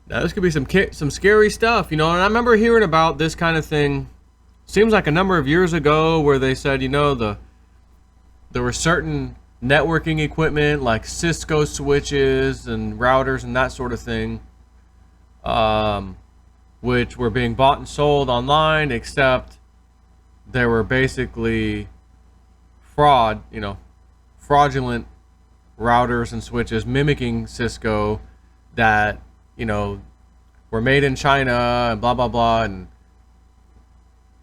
Now, this could be some scary stuff, you know. And I remember hearing about this kind of thing. Seems like a number of years ago, where they said, you know, there were certain networking equipment like Cisco switches and routers and that sort of thing, which were being bought and sold online, except they were basically fraudulent routers and switches mimicking Cisco that, you know, were made in China and blah blah blah. And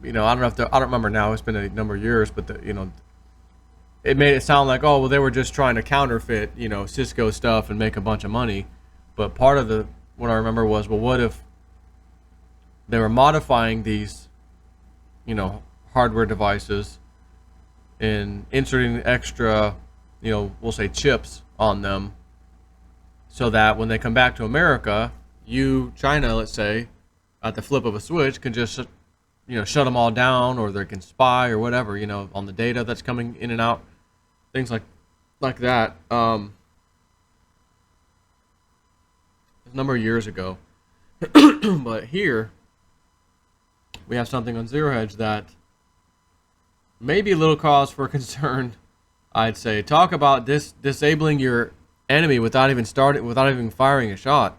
you know, I don't remember now, it's been a number of years, but it made it sound like, oh well, they were just trying to counterfeit, you know, Cisco stuff and make a bunch of money. But part of what I remember was, well, what if they were modifying these, you know, hardware devices and inserting extra, you know, we'll say chips on them, so that when they come back to America, China, let's say, at the flip of a switch, can just, you know, shut them all down, or they can spy or whatever, you know, on the data that's coming in and out, things like that. A number of years ago, but here we have something on Zero Hedge that may be a little cause for concern. I'd say, talk about disabling your enemy without even firing a shot.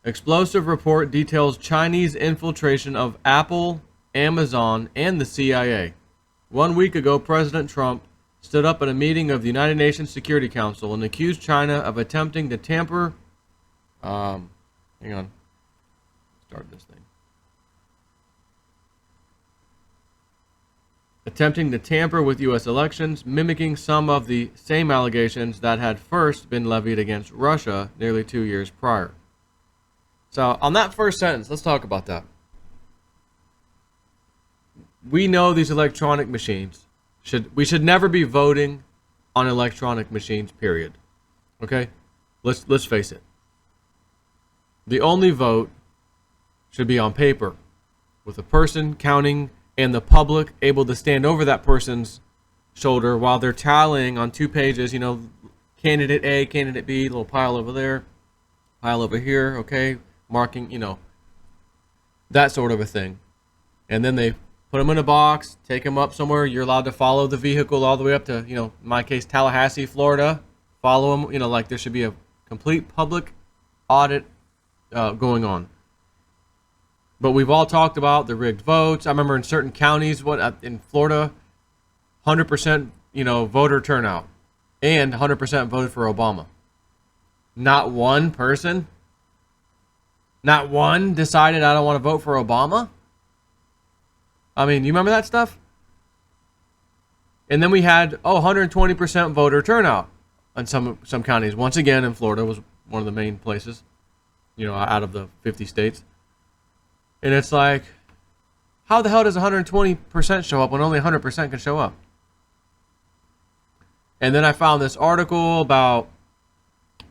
Explosive report details Chinese infiltration of Apple, Amazon, and the CIA. 1 week ago, President Trump stood up at a meeting of the United Nations Security Council and accused China of attempting to tamper. Hang on. Start this thing. Attempting to tamper with U.S. elections, mimicking some of the same allegations that had first been levied against Russia nearly 2 years prior. So, on that first sentence, let's talk about that. We know these electronic machines we should never be voting on electronic machines, period. Okay? Let's face it. The only vote should be on paper, with a person counting and the public able to stand over that person's shoulder while they're tallying on 2 pages, you know, candidate A, candidate B, little pile over there, pile over here, okay, marking, you know, that sort of a thing. And then they put them in a box, take them up somewhere. You're allowed to follow the vehicle all the way up to, you know, in my case, Tallahassee, Florida. Follow them, you know, like there should be a complete public audit going on. But we've all talked about the rigged votes. I remember in certain counties, in Florida, 100%, you know, voter turnout, and 100% voted for Obama. Not one person, not one decided, I don't want to vote for Obama. I mean, you remember that stuff? And then we had 120% voter turnout in some counties. Once again, in Florida was one of the main places, you know, out of the 50 states. And it's like, how the hell does 120% show up when only 100% can show up? And then I found this article about,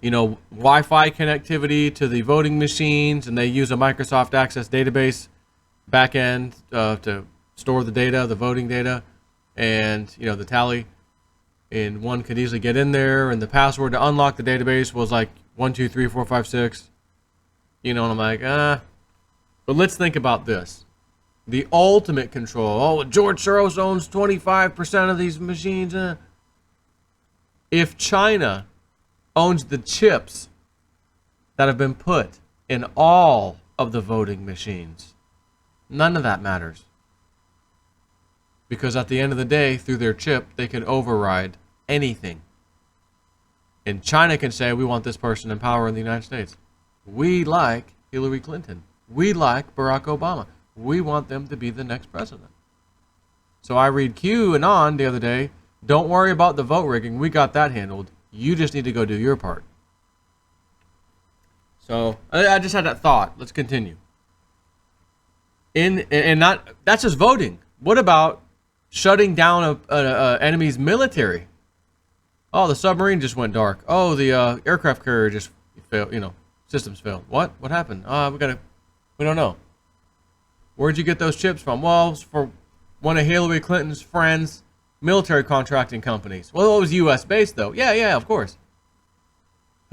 you know, Wi-Fi connectivity to the voting machines, and they use a Microsoft Access database backend to store the data, the voting data, and, you know, the tally. And one could easily get in there, and the password to unlock the database was like 1234556. You know, and I'm like, But let's think about this. The ultimate control. Oh, George Soros owns 25% of these machines. If China owns the chips that have been put in all of the voting machines, none of that matters. Because at the end of the day, through their chip, they can override anything. And China can say, we want this person in power in the United States. We like Hillary Clinton. We like Barack Obama. We want them to be the next president. So I read QAnon the other day. Don't worry about the vote rigging. We got that handled. You just need to go do your part. So I just had that thought. Let's continue. That's just voting. What about shutting down a enemy's military? Oh, the submarine just went dark. Oh, the aircraft carrier just failed. You know, systems failed. What happened? We don't know. Where'd you get those chips from? Well, it's for one of Hillary Clinton's friends' military contracting companies. Well, it was U.S. based, though. Yeah, of course.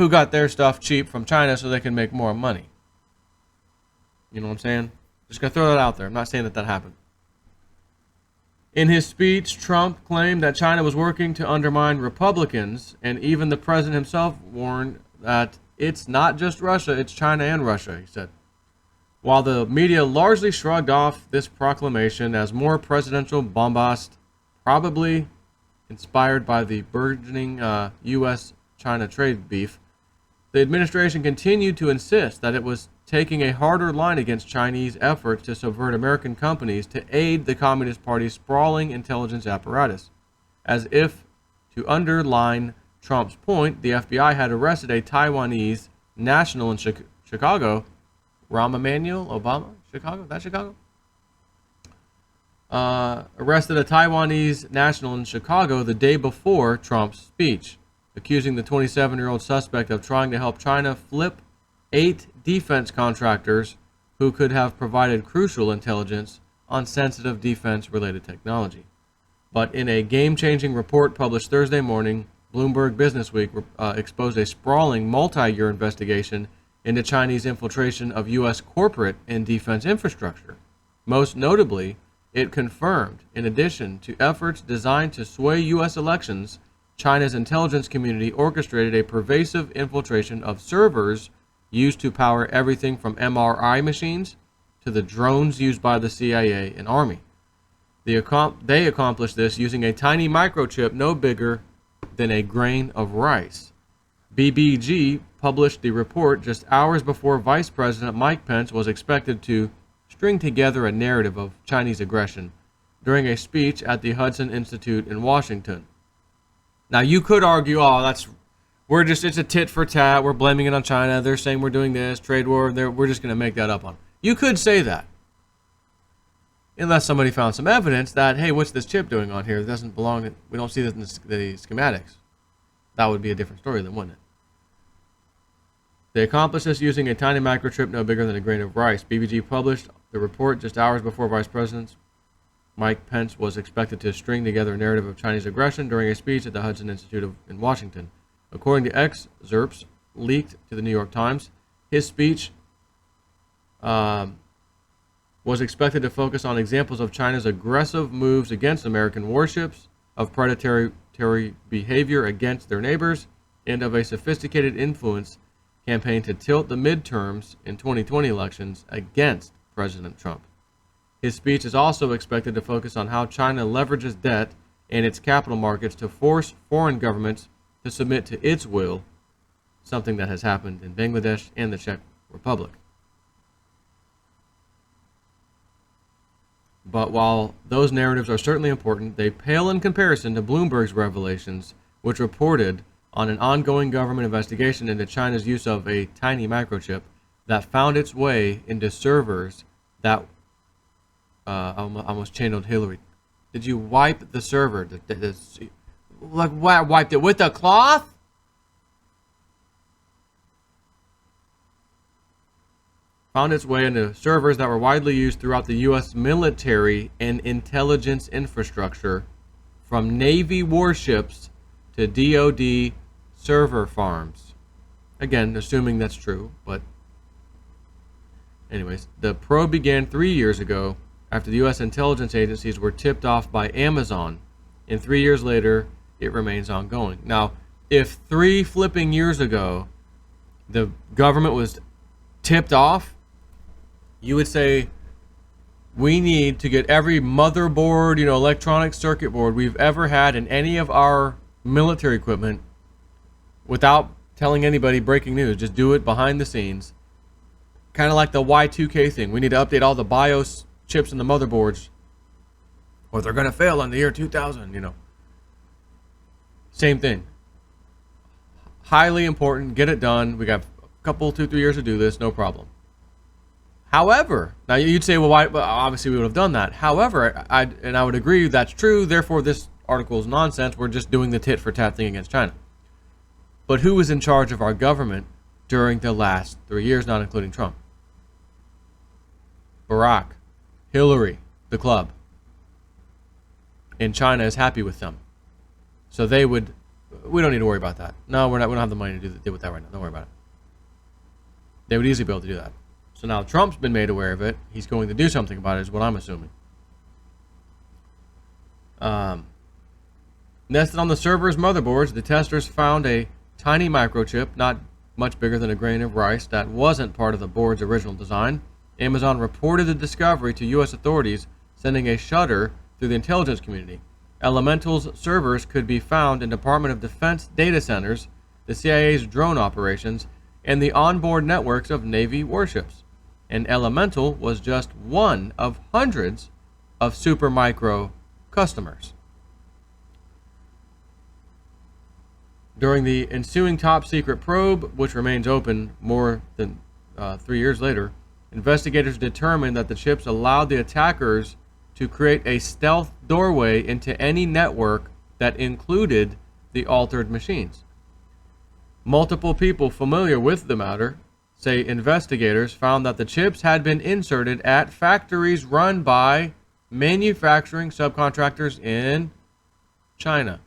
who got their stuff cheap from China so they can make more money. You know what I'm saying? Just gonna throw that out there. I'm not saying that that happened. In his speech, Trump claimed that China was working to undermine Republicans, and even the president himself warned that it's not just Russia, it's China and Russia, he said. While the media largely shrugged off this proclamation as more presidential bombast, probably inspired by the burgeoning U.S.-China trade beef, the administration continued to insist that it was taking a harder line against Chinese efforts to subvert American companies to aid the Communist Party's sprawling intelligence apparatus. As if to underline Trump's point, the FBI had arrested a Taiwanese national in Chicago. Rahm Emanuel Obama? Chicago? That Chicago? Arrested a Taiwanese national in Chicago the day before Trump's speech, accusing the 27-year-old suspect of trying to help China flip 8 defense contractors who could have provided crucial intelligence on sensitive defense-related technology. But in a game-changing report published Thursday morning, Bloomberg Businessweek exposed a sprawling multi-year investigation into Chinese infiltration of U.S. corporate and defense infrastructure. Most notably, it confirmed, in addition to efforts designed to sway U.S. elections, China's intelligence community orchestrated a pervasive infiltration of servers used to power everything from MRI machines to the drones used by the CIA and Army. They accomplished this using a tiny microchip no bigger than a grain of rice. BBG published the report just hours before Vice President Mike Pence was expected to string together a narrative of Chinese aggression during a speech at the Hudson Institute in Washington. Now you could argue, it's a tit for tat, we're blaming it on China, they're saying we're doing this, trade war, we're just going to make that up on. You could say that. Unless somebody found some evidence that, hey, what's this chip doing on here? It doesn't belong, we don't see this in the schematics. That would be a different story then, wouldn't it? They accomplished this using a tiny microchip no bigger than a grain of rice. BBG published the report just hours before Vice President Mike Pence was expected to string together a narrative of Chinese aggression during a speech at the Hudson Institute in Washington. According to excerpts leaked to the New York Times, his speech was expected to focus on examples of China's aggressive moves against American warships, of predatory behavior against their neighbors, and of a sophisticated influence campaign to tilt the midterms in 2020 elections against President Trump. His speech is also expected to focus on how China leverages debt and its capital markets to force foreign governments to submit to its will, something that has happened in Bangladesh and the Czech Republic. But while those narratives are certainly important, they pale in comparison to Bloomberg's revelations, which reported on an ongoing government investigation into China's use of a tiny microchip that found its way into servers that almost channeled Hillary. Did you wipe the server? Like, wiped it with a cloth? Found its way into servers that were widely used throughout the U.S. military and intelligence infrastructure, from Navy warships to DoD server farms. Again, assuming that's true, but anyways, the probe began 3 years ago after the U.S. intelligence agencies were tipped off by Amazon, and 3 years later, it remains ongoing. Now, if 3 flipping years ago, the government was tipped off, you would say, we need to get every motherboard, electronic circuit board we've ever had in any of our military equipment without telling anybody, breaking news, just do it behind the scenes. Kind of like the Y2K thing. We need to update all the BIOS chips in the motherboards or they're going to fail in the year 2000, Same thing. Highly important. Get it done. We got a couple, 2-3 years to do this. No problem. However, now you'd say, well, why? Well, obviously we would have done that. However, I would agree that's true. Therefore, this article is nonsense. We're just doing the tit for tat thing against China. But who was in charge of our government during the last 3 years, not including Trump? Barack, Hillary, the club. And China is happy with them. So they would we don't need to worry about that. No, we don't have the money to deal with that right now. Don't worry about it. They would easily be able to do that. So now Trump's been made aware of it. He's going to do something about it, is what I'm assuming. Nested on the server's motherboards, the testers found a tiny microchip, not much bigger than a grain of rice, that wasn't part of the board's original design. Amazon reported the discovery to U.S. authorities, sending a shudder through the intelligence community. Elemental's servers could be found in Department of Defense data centers, the CIA's drone operations, and the onboard networks of Navy warships. And Elemental was just one of hundreds of Supermicro customers. During the ensuing top-secret probe, which remains open more than 3 years later, investigators determined that the chips allowed the attackers to create a stealth doorway into any network that included the altered machines. Multiple people familiar with the matter say investigators found that the chips had been inserted at factories run by manufacturing subcontractors in China.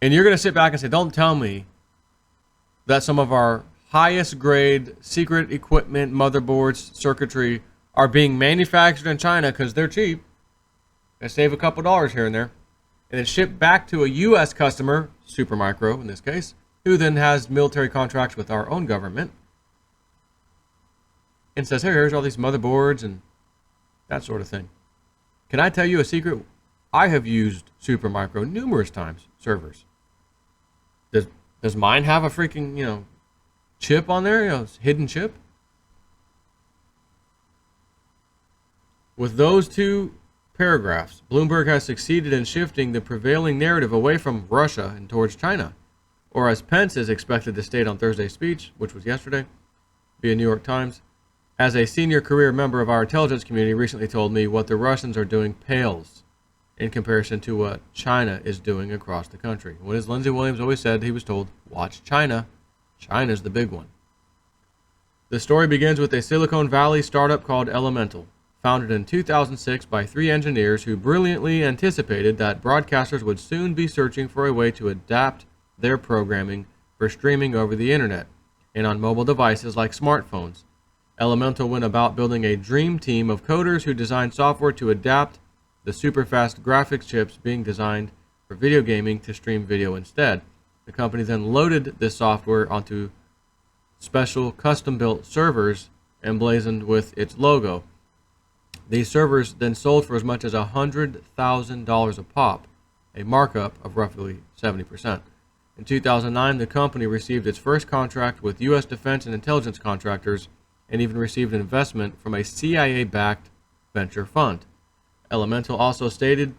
And you're going to sit back and say, don't tell me that some of our highest grade secret equipment, motherboards, circuitry are being manufactured in China because they're cheap. They save a couple dollars here and there. And then shipped back to a U.S. customer, Supermicro in this case, who then has military contracts with our own government. And says, hey, here's all these motherboards and that sort of thing. Can I tell you a secret? I have used Supermicro numerous times, servers. Does mine have a freaking, chip on there, hidden chip? With those two paragraphs, Bloomberg has succeeded in shifting the prevailing narrative away from Russia and towards China. Or as Pence is expected to state on Thursday's speech, which was yesterday, via New York Times, as a senior career member of our intelligence community recently told me, what the Russians are doing pales in comparison to what China is doing across the country. What as Lindsey Williams always said, he was told, watch China. China's the big one. The story begins with a Silicon Valley startup called Elemental, founded in 2006 by 3 engineers who brilliantly anticipated that broadcasters would soon be searching for a way to adapt their programming for streaming over the internet and on mobile devices like smartphones. Elemental went about building a dream team of coders who designed software to adapt the super-fast graphics chips being designed for video gaming to stream video instead. The company then loaded this software onto special custom-built servers emblazoned with its logo. These servers then sold for as much as $100,000 a pop, a markup of roughly 70%. In 2009, the company received its first contract with U.S. defense and intelligence contractors and even received an investment from a CIA-backed venture fund. Elemental also started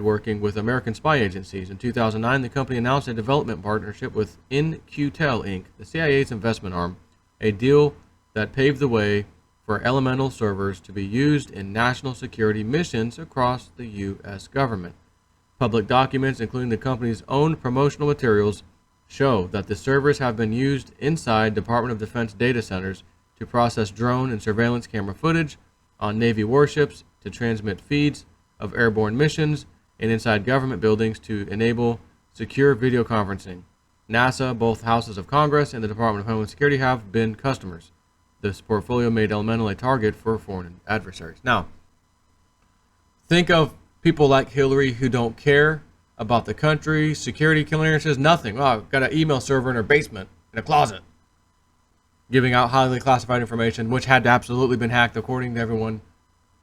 working with American spy agencies. In 2009, the company announced a development partnership with In-Q-Tel Inc., the CIA's investment arm, a deal that paved the way for Elemental servers to be used in national security missions across the U.S. government. Public documents, including the company's own promotional materials, show that the servers have been used inside Department of Defense data centers to process drone and surveillance camera footage on Navy warships, to transmit feeds of airborne missions, and inside government buildings to enable secure video conferencing. NASA, both houses of Congress, and the Department of Homeland Security have been customers. This portfolio made Elemental a target for foreign adversaries. Now, think of people like Hillary who don't care about the country, security clearances, nothing. Oh, I've got an email server in her basement, in a closet, giving out highly classified information, which had to absolutely been hacked, according to everyone,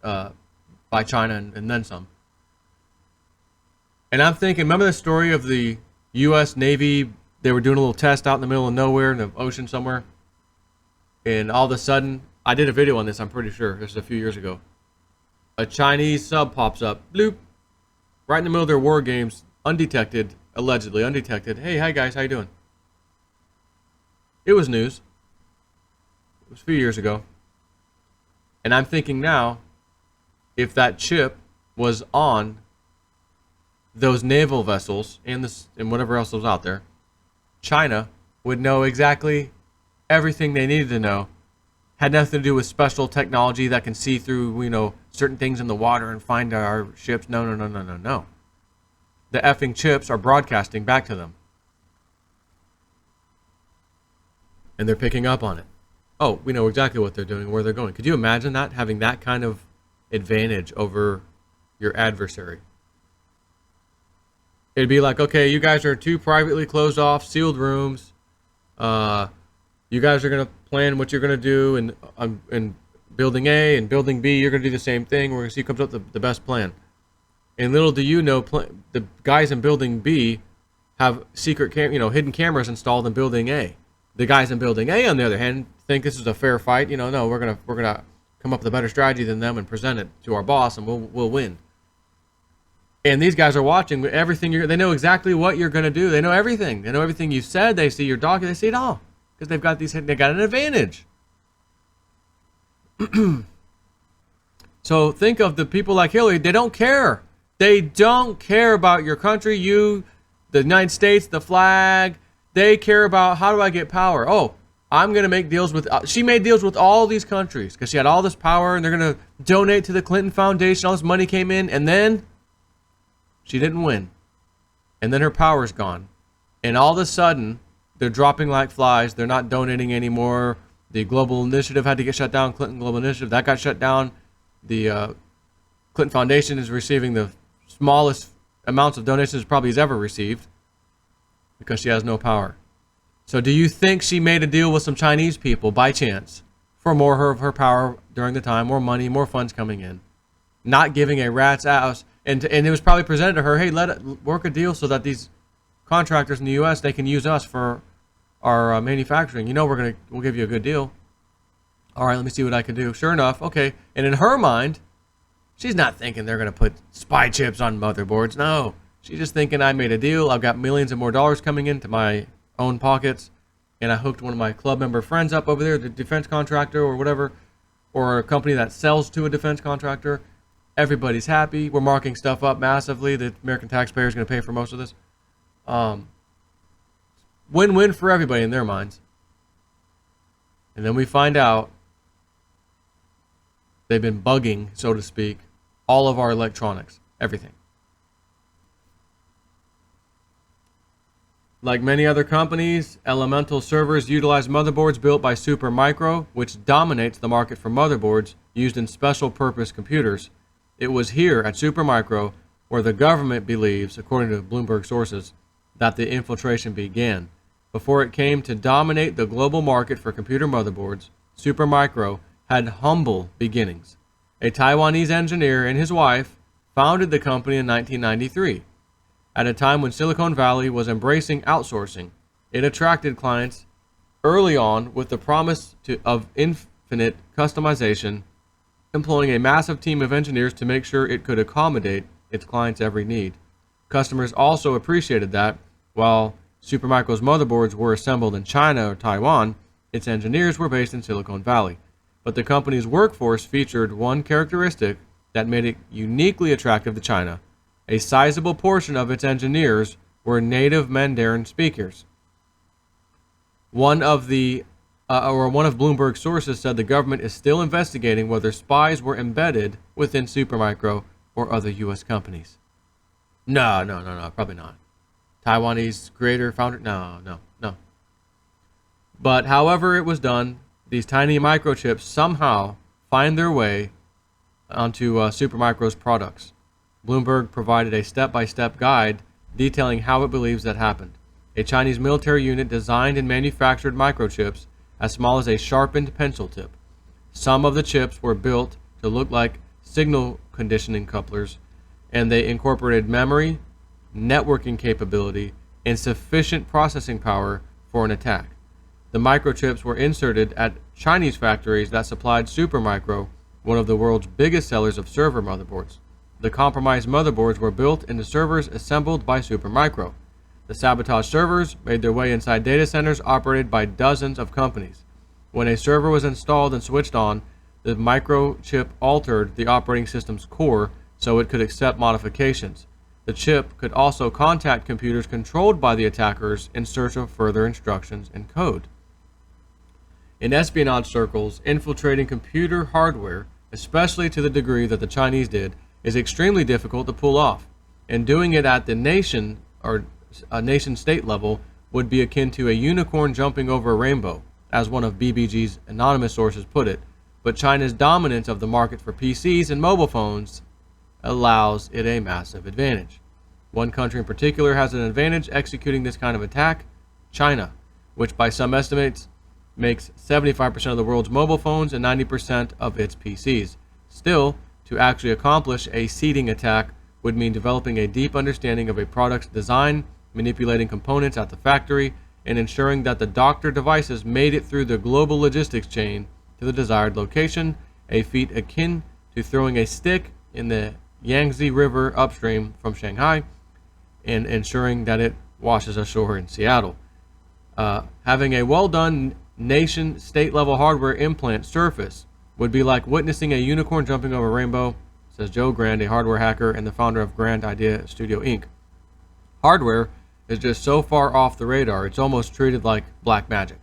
by China and then some. And I'm thinking, remember the story of the U.S. Navy? They were doing a little test out in the middle of nowhere in the ocean somewhere. And all of a sudden, I did a video on this, I'm pretty sure. This is a few years ago. A Chinese sub pops up, bloop, right in the middle of their war games, undetected, allegedly undetected. Hey, hi guys, how you doing? It was news. It was a few years ago. And I'm thinking now, if that chip was on those naval vessels and whatever else was out there, China would know exactly everything they needed to know. Had nothing to do with special technology that can see through, certain things in the water and find our ships. No. the effing chips are broadcasting back to them. And they're picking up on it. Oh, we know exactly what they're doing, where they're going. Could you imagine that? Having that kind of advantage over your adversary. It'd be like, okay, you guys are 2 privately closed off, sealed rooms. You guys are going to plan what you're going to do in building A and building B. You're going to do the same thing. We're going to see who comes up with the best plan. And little do you know, the guys in building B have secret hidden cameras installed in building A. The guys in building A, on the other hand, think this is a fair fight. No, we're gonna come up with a better strategy than them and present it to our boss, and we'll win. And these guys are watching everything. They know exactly what you're gonna do. They know everything. They know everything you said. They see your document. They see it all because they got an advantage. So think of the people like Hillary. They don't care. They don't care about your country, the United States, the flag. They care about, how do I get power? Oh, I'm going to make deals with... she made deals with all these countries because she had all this power, and they're going to donate to the Clinton Foundation. All this money came in, and then she didn't win. And then her power's gone. And all of a sudden, they're dropping like flies. They're not donating anymore. The Global Initiative had to get shut down. Clinton Global Initiative, that got shut down. The Clinton Foundation is receiving the smallest amounts of donations probably has ever received, because she has no power. So do you think she made a deal with some Chinese people by chance for more of her power during the time, more money, more funds coming in, not giving a rat's ass? And it was probably presented to her, hey, let it work a deal so that these contractors in the U.S., they can use us for our manufacturing. We'll give you a good deal. All right, let me see what I can do. Sure enough, okay. And in her mind, she's not thinking they're going to put spy chips on motherboards. No. She's just thinking, I made a deal. I've got millions and more dollars coming into my own pockets. And I hooked one of my club member friends up over there, the defense contractor or whatever, or a company that sells to a defense contractor. Everybody's happy. We're marking stuff up massively. The American taxpayer is going to pay for most of this. Win-win for everybody in their minds. And then we find out they've been bugging, so to speak, all of our electronics. Everything. Like many other companies, Elemental Servers utilize motherboards built by Supermicro, which dominates the market for motherboards used in special purpose computers. It was here at Supermicro where the government believes, according to Bloomberg sources, that the infiltration began. Before it came to dominate the global market for computer motherboards, Supermicro had humble beginnings. A Taiwanese engineer and his wife founded the company in 1993. At a time when Silicon Valley was embracing outsourcing, it attracted clients early on with the promise of infinite customization, employing a massive team of engineers to make sure it could accommodate its clients' every need. Customers also appreciated that, while Supermicro's motherboards were assembled in China or Taiwan, its engineers were based in Silicon Valley. But the company's workforce featured one characteristic that made it uniquely attractive to China. A sizable portion of its engineers were native Mandarin speakers. One of Bloomberg's sources said the government is still investigating whether spies were embedded within Supermicro or other U.S. companies. No, probably not. Taiwanese creator, founder, no. But however it was done, these tiny microchips somehow find their way onto Supermicro's products. Bloomberg provided a step-by-step guide detailing how it believes that happened. A Chinese military unit designed and manufactured microchips as small as a sharpened pencil tip. Some of the chips were built to look like signal conditioning couplers, and they incorporated memory, networking capability, and sufficient processing power for an attack. The microchips were inserted at Chinese factories that supplied Supermicro, one of the world's biggest sellers of server motherboards. The compromised motherboards were built into servers assembled by Supermicro. The sabotaged servers made their way inside data centers operated by dozens of companies. When a server was installed and switched on, the microchip altered the operating system's core so it could accept modifications. The chip could also contact computers controlled by the attackers in search of further instructions and code. In espionage circles, infiltrating computer hardware, especially to the degree that the Chinese did, is extremely difficult to pull off. And doing it at the nation or a nation state level would be akin to a unicorn jumping over a rainbow, as one of BBG's anonymous sources put it. But China's dominance of the market for PCs and mobile phones allows it a massive advantage. One country in particular has an advantage executing this kind of attack, China, which by some estimates makes 75% of the world's mobile phones and 90% of its PCs. Still, to actually accomplish a seeding attack would mean developing a deep understanding of a product's design, manipulating components at the factory, and ensuring that the doctor devices made it through the global logistics chain to the desired location, a feat akin to throwing a stick in the Yangtze River upstream from Shanghai and ensuring that it washes ashore in Seattle. Having a well-done nation state level hardware implant surface would be like witnessing a unicorn jumping over a rainbow, says Joe Grand, a hardware hacker and the founder of Grand Idea Studio Inc. Hardware is just so far off the radar, it's almost treated like black magic.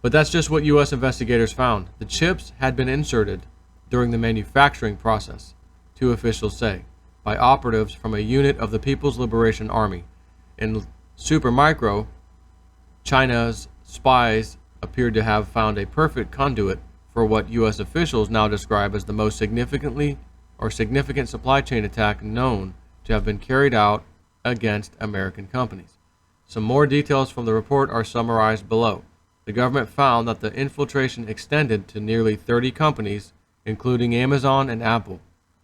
But that's just what U.S. investigators found. The chips had been inserted during the manufacturing process, two officials say, by operatives from a unit of the People's Liberation Army. In Supermicro, China's spies appeared to have found a perfect conduit for what U.S. officials now describe as the most significant supply chain attack known to have been carried out against American companies. Some more details from the report are summarized below. The government found that the infiltration extended to nearly 30 companies, including Amazon and Apple.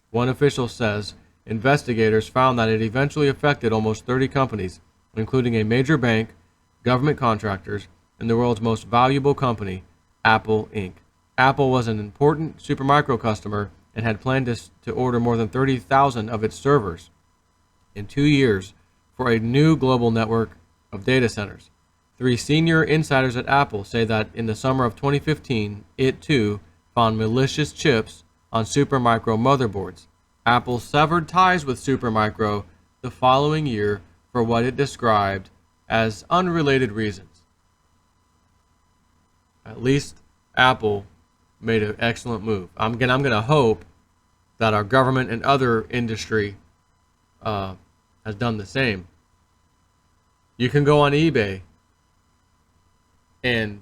One official says investigators found that it eventually affected almost 30 companies, including a major bank, government contractors, and the world's most valuable company, Apple Inc. Apple was an important Supermicro customer and had planned to order more than 30,000 of its servers in 2 years for a new global network of data centers. 3 senior insiders at Apple say that in the summer of 2015, it too found malicious chips on Supermicro motherboards. Apple severed ties with Supermicro the following year for what it described as unrelated reasons. At least Apple made an excellent move. I'm gonna hope that our government and other industry has done the same. You can go on eBay and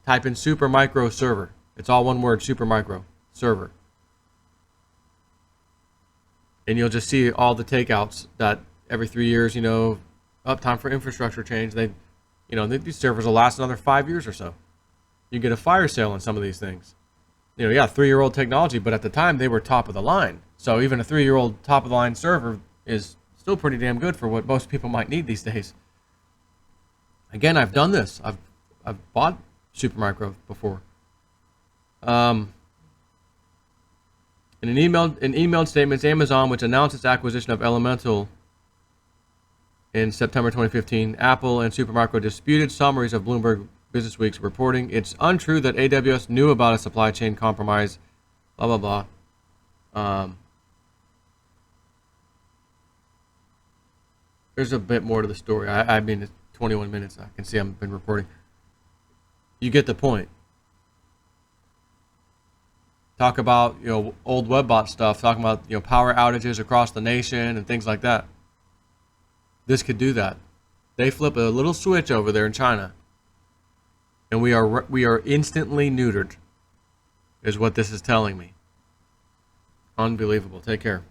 type in Supermicro server. It's all one word, Supermicro server. And you'll just see all the takeouts that every 3 years, uptime for infrastructure change. These servers will last another 5 years or so. You get a fire sale on some of these things. 3-year-old technology, but at the time they were top of the line. So even a 3-year-old top of the line server is still pretty damn good for what most people might need these days. Again, I've done this. I've bought Supermicro before. In an emailed statements, Amazon, which announced its acquisition of Elemental in September 2015, Apple and Supermicro disputed summaries of Bloomberg Businessweek's reporting. It's untrue that AWS knew about a supply chain compromise, blah, blah, blah. There's a bit more to the story. I mean, it's 21 minutes. I can see I've been reporting. You get the point. Talk about, old WebBot stuff, talking about, power outages across the nation and things like that. This could do that. They flip a little switch over there in China, and we are instantly neutered, is what this is telling me. Unbelievable. Take care.